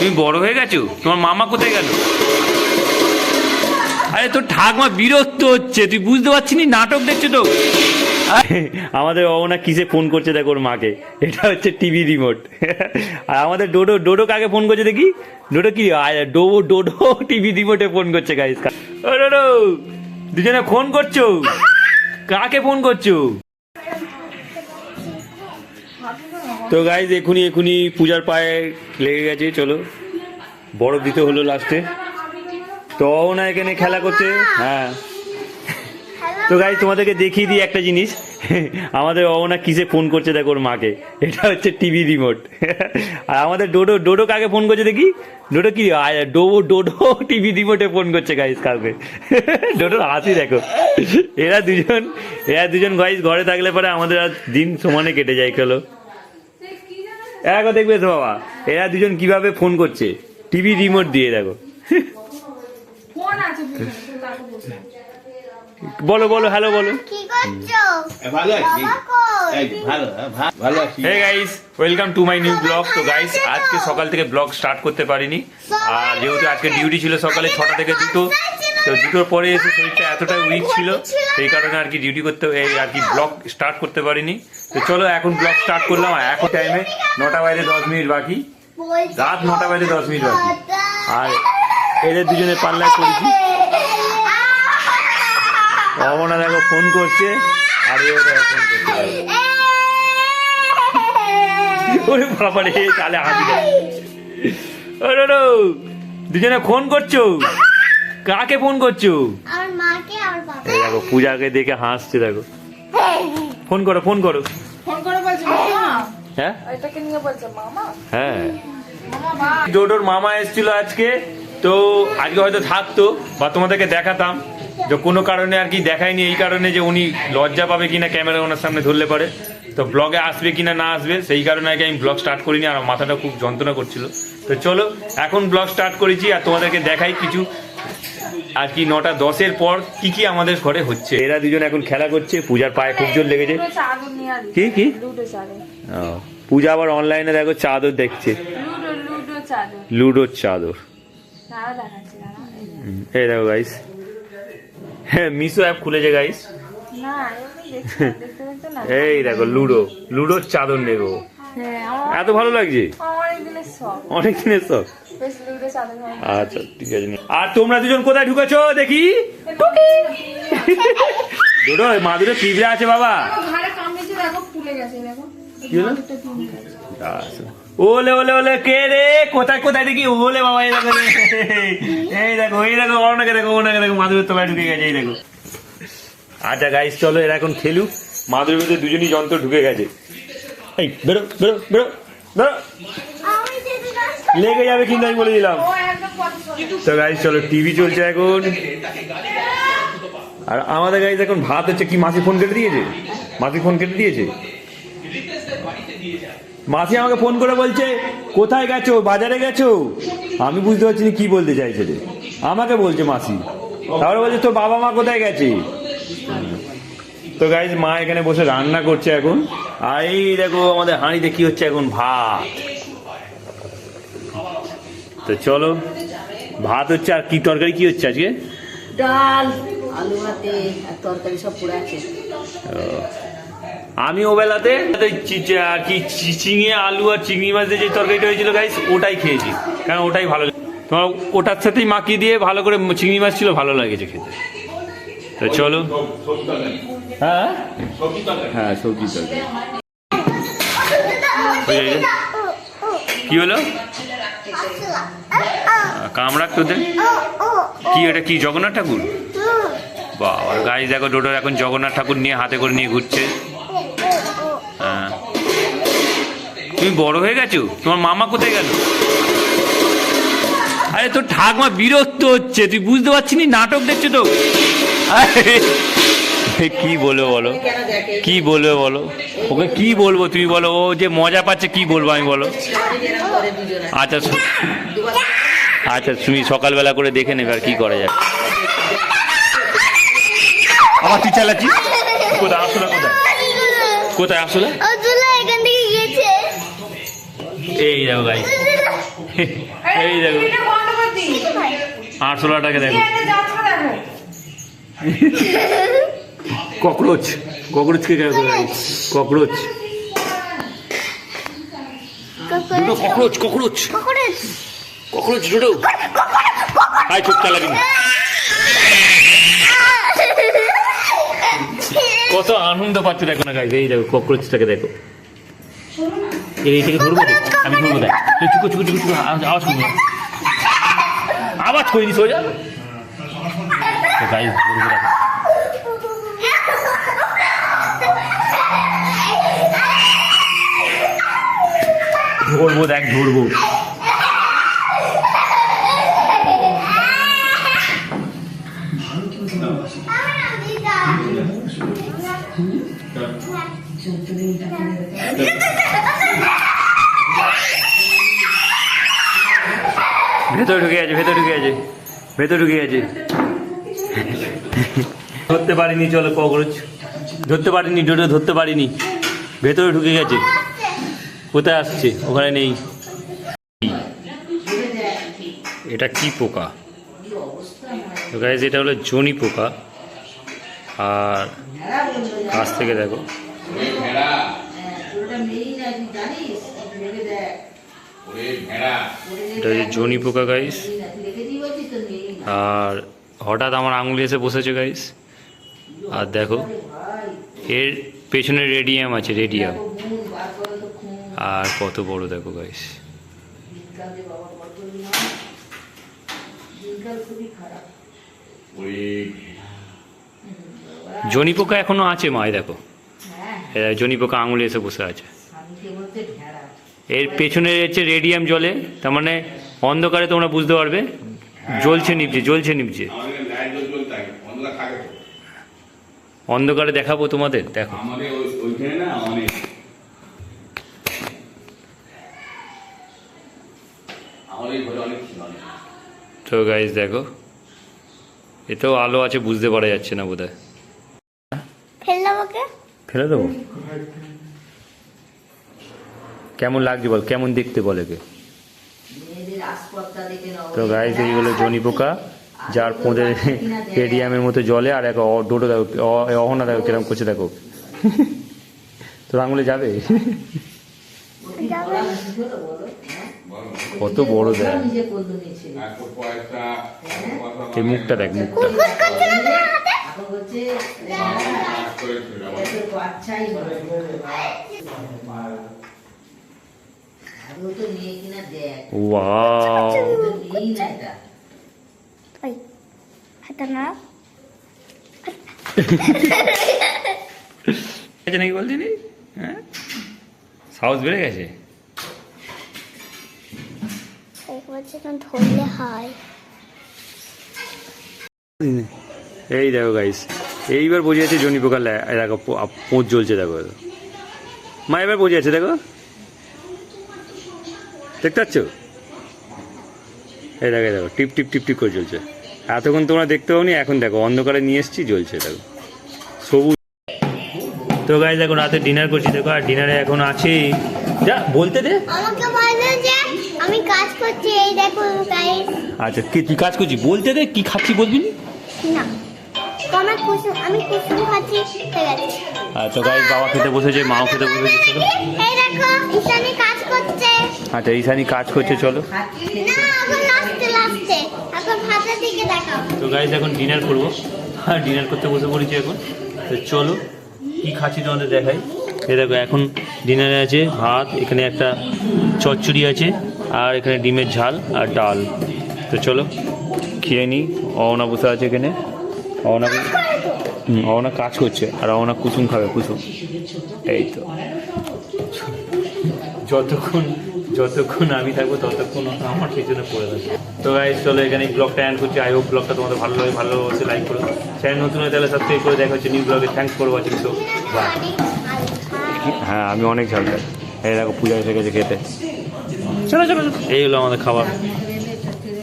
তুমি বড় হয়ে গেছো, তোমার মামা কোথায় গেল? আরে তোর ঠাকমা বিরক্ত হচ্ছে, তুই বুঝতে পারছিস না, নাটক দেখছো তো। আমাদের অবনা কিসে ফোন করছে দেখো ওর মাকে, এটা হচ্ছে টিভি রিমোট। আর আমাদের ডোডো, ডোডো কাকে ফোন করছে দেখি, ডোডো কি ডোডো টিভি রিমোটে ফোন করছে গাইস। ও ডোডো, দুজনে ফোন করছো, কাকে ফোন করছো? তো গাইজ এখুনি পূজার পায়ে লেগে গেছে, চলো বরফ দিতে হলো লাস্টে। তো না এখানে খেলা করছে। হ্যাঁ তো গাইজ তোমাদেরকে দেখিয়ে দিই একটা জিনিস, আমাদের অবনা কিসে ফোন করছে দেখো ওর মাকে, এটা হচ্ছে টিভি রিমোট। আর আমাদের ডোডো, ডোডো কাকে ফোন করছে দেখি, ডোডো কি ডোডো টিভি রিমোটে ফোন করছে গাইজ কাউকে। ডোডোর হাসি দেখো। এরা দুজন গাইজ ঘরে থাকলে পরে আমাদের আর দিন সমানে কেটে যায়। চলো দেখো, দেখবে তো বাবা এরা দুজন কিভাবে ফোন করছে টিভি রিমোট দিয়ে, দেখো। বলো বলো হ্যালো বলো। Hey guys, welcome to my new blog. তো গাইস আজকে সকাল থেকে ব্লগ স্টার্ট করতে পারিনি, আর যেহেতু আজকে ডিউটি ছিল সকালে 6টা থেকে 2টো, তো 2টোর পরে এসে শরীরটা এতটাই উইক ছিল, সেই কারণে আর কি ডিউটি করতে আর কি ব্লগ স্টার্ট করতে পারিনি। তো চলো এখন ব্লগ স্টার্ট করলাম। এখন টাইমে 9টা বাজে 10 মিনিট বাকি, রাত 9টা বাজে 10 মিনিট বাকি। আর এদের দুজনে পাল্লায় করেছি। অবনা দেখো ফোন করছে, আর এও দেখো ফোন করছে। ওরে বাবা রে, তাহলে হাসি দেয়। দুজনে ফোন করছো, কাকে ফোন করছো? দেখো পূজাকে দেখে হাসছে, দেখো। ফোন করো ফোন করো। হ্যাঁ হ্যাঁ, ডোডোর মামা এসেছিল আজকে, তো আজকে হয়তো থাকতো বা তোমাদেরকে দেখাতাম, যে কোনো কারণে আর কি দেখায়নি, এই কারণে যে উনি লজ্জা পাবে কিনা ক্যামেরা ওনার সামনে ধরলে পরে, তো ব্লগে আসবে কিনা না আসবে, সেই কারণে আর কি আমি ব্লগ স্টার্ট করিনি। আর মাথাটা খুব যন্ত্রণা করছিল। তো চলো এখন ব্লগ স্টার্ট করেছি, আর তোমাদেরকে দেখাই কিছু আর কি 9টা 10-এর পর কি কি আমাদের ঘরে হচ্ছে। এরা দুজন এখন খেলা করছে, পূজার পায়ে খুব জোর লেগেছে। কি কি পূজা আবার অনলাইনে দেখো চাদর দেখছে, লুডোর চাদর। এই দেখো গাইস, হ্যাঁ মিশো অ্যাপ খুলেছে গাইস। এই দেখো লুডোর চাদর নেবো, এত ভালো লাগছে, অনেক দিনের শখ। আচ্ছা ঠিক আছে। আর তোমরা দুজন কোথায় ঢুকেছো দেখি? ডোডো মাদুরে পিঁপড়ে আছে বাবা। ওলে ওলে ওলে কে রে, কোথায় কোথায় দেখি? ওলে বাবা এই দেখো, এই দেখো এই দেখো, ওনাকে দেখো ওনাকে দেখো, মাদুরের তলায় ঢুকে গেছে, এই দেখো। আচ্ছা গাইস চলো এরা এখন খেলুক। মাদুরের ভিতরে দুজনই যন্ত্র ঢুকে গেছে। এই বেরো বেরো বেরো বেরো, লেগে যাবে কিন্তু আমি বলে দিলাম। তো গাইস চলো, টিভি চলছে এখন। আর আমাদের গাইস এখন ভাত হচ্ছে। কি মাসি ফোন কেটে দিয়েছে? মাসি ফোন কেটে দিয়েছে। মাসি আমাকে ফোন করে বলছে কোথায় গেছো, বাজারে গেছো। আমি বুঝতে পারছি না কি বলতে চাইছে রে, আমাকে বলছে মাসি। তারপরে বলছে তোর বাবা মা কোথায় গেছে। তো গাইস মা এখানে বসে রান্না করছে এখন। আর এই দেখো আমাদের হাঁড়িতে কি হচ্ছে এখন, ভাত। তো চলো ভাত হচ্ছে। আর কি তরকারি কি হচ্ছে আজকে? ডাল, আলু ভাতে আর তরকারি সব পড়ে আছে। আমি ওবেলাতে আর কি চিংড়ি আলু আর চিংড়ি মাছ দিয়ে যে তরকারিটা হয়েছিল গাইস, ওটাই খেয়েছি, কারণ ওটাই ভালো। তোমার ওটার সাথেই মাখিয়ে দিয়ে ভালো করে চিংড়ি মাছ ছিল, ভালো লাগেছে খেতে। তো চলো। হ্যাঁ হ্যাঁ সবজি তরকারি। কি হলো? কামড়াক তোদের? কি ওটা কি জগন্নাথ ঠাকুর? বাবা গাইস দেখো, ডোডোর এখন জগন্নাথ ঠাকুর নিয়ে হাতে করে নিয়ে ঘুরছে। হ্যাঁ তুমি বড় হয়ে গেছো, তোমার মামা কোথায় গেল? আরে তোর ঠাকমা বিরক্ত হচ্ছে, তুই বুঝতে পারছিস না, নাটক দেখছো তো। কি বলবো বলো, কি বলবে বলো, ওকে কি বলবো তুমি বলো, ও যে মজা পাচ্ছে কি বলবো আমি বলো। আচ্ছা আচ্ছা তুমি সকালবেলা করে দেখে নেবে আর কি করা যায়। আমার তুই চালাচ্ছিস কোথায়? আসলে কোথায় কোথায় আসলে? এই দেখো গাইস, এই দেখো 800 টাকা দেখো ককরোচ ককরোচকে দেখো ককরোচ দুটো ককরোচ ককরোচ ককরোচ দুটো আয় চুপ চালাবি না কত আনন্দ পাচ্ছে দেখো না গাইজ এই দেখো ককরোচটাকে দেখো এইটাকে ধরবো আমি ধরবো দেখ চুকো চুকো চুকো চুকো আওয়াজ করি আওয়াজ করিনি সোজা গাইজ ধরবো দেখো ধরবো দেখ ধরবো ভেতরে ঢুকে আছে ভেতরে ঢুকে আছে ভেতরে ঢুকে আছে ধরতে পারিনি চলো ককরোচ ধরতে পারিনি ডোডো ধরতে পারিনি ভেতরে ঢুকে গেছে কোথায় আসছে ওখানে নেই এটা কি পোকা তো গাইজ এটা হলো জনি পোকা আর কাছ থেকে দেখো এটা হচ্ছে জনি পোকা গাইস আর হঠাৎ আমার আঙুলে এসে বসেছে গাইস আর দেখো এর পেছনে রেডিয়াম আছে রেডিয়াম আর কত বড় দেখো গাইস জনি পোকা এখনো আছে মা দেখো জনি পোকা আঙুলে এসে বসে আছে এর পেছনে হচ্ছে রেডিয়াম জ্বলে তার মানে অন্ধকারে তোমরা বুঝতে পারবে জ্বলছে নিভছে অন্ধকারে দেখাবো তোমাদের দেখো তো গাইস দেখো এতেও আলো আছে বুঝতে পারা যাচ্ছে না বোধহয় ফেলে দেবো কেমন লাগছে বল কেমন দেখতে বলে কে তো গাইস এই হলো জনি পোকা যার পোঁদে রেডিয়ামের মতো জলে আর এক ডোটো দেখো অহনা দেখো কিরকম করছে দেখো তোর আঙুলে যাবে কত বড় দেখ এই মুখটা দেখ মুখটা ওয়াও নাকি বলছিনি হ্যাঁ সাহস বেড়ে গেছে এই দেখো গাইস এইবার বোঝা যাচ্ছে জনি পোকার দেখো পোঁচ জ্বলছে দেখো মা এবার বোঝা যাচ্ছে দেখো দেখতে পাচ্ছ এই দেখো দেখো টিপ টিপ টিপ টিপ করে জ্বলছে এতক্ষণ তোমরা দেখতে পাওনি এখন দেখো অন্ধকারে নিয়ে এসছি জ্বলছে দেখো সবুজ তো গাইস দেখো রাতে ডিনার করছি দেখো আর ডিনারে এখন আছে যা বলতে দে আমাকে বলে যে আমি কাজ করছি এই দেখো গাইস আচ্ছা কি তুই কাজ করছিস বলতে দে কি খাচ্ছি বলবি না আমি কুসুম খাচ্ছি ঠিক আছে আচ্ছা গাইস বাবা খেতে বসেছে মাও খেতে বসেছে চলো এই দেখো ঈশানী কাজ করছে আচ্ছা ঈশানী কাজ করছে চলো না এখন লাস্টে এখন ভাতের দিকে দেখাও তো গাইস এখন ডিনার করবো আর ডিনার করতে বসে পড়েছি এখন তো চলো কি খাচ্ছি তোমাদের দেখাই এই দেখো এখন ডিনারে আছে ভাত এখানে একটা চচ্চড়ি আছে আর এখানে ডিমের ঝাল আর ডাল তো চলো খেয়ে নিই অওনা বসে আছে এখানে অওনা কাজ করছে আর অওনা কুসুম খাবে কুসুম এই তো যতক্ষণ আমি থাকবো ততক্ষণ আমার পিছনে পড়ে থাকবে তো গাইস চলো এখানে ব্লগটা এন্ড করছি আই হোপ ব্লগটা তোমাদের ভালো লাগে ভালো অবশ্যই লাইক করো চ্যানেল নতুন হয়ে তাহলে সাবস্ক্রাইব করে দেখা হচ্ছে নিউ ব্লগে thanks for watching so bye হ্যাঁ আমি অনেক ঝাল খাই এই দেখো পূজা এসে গেছে খেতে চলো এই হলো আমাদের খাবার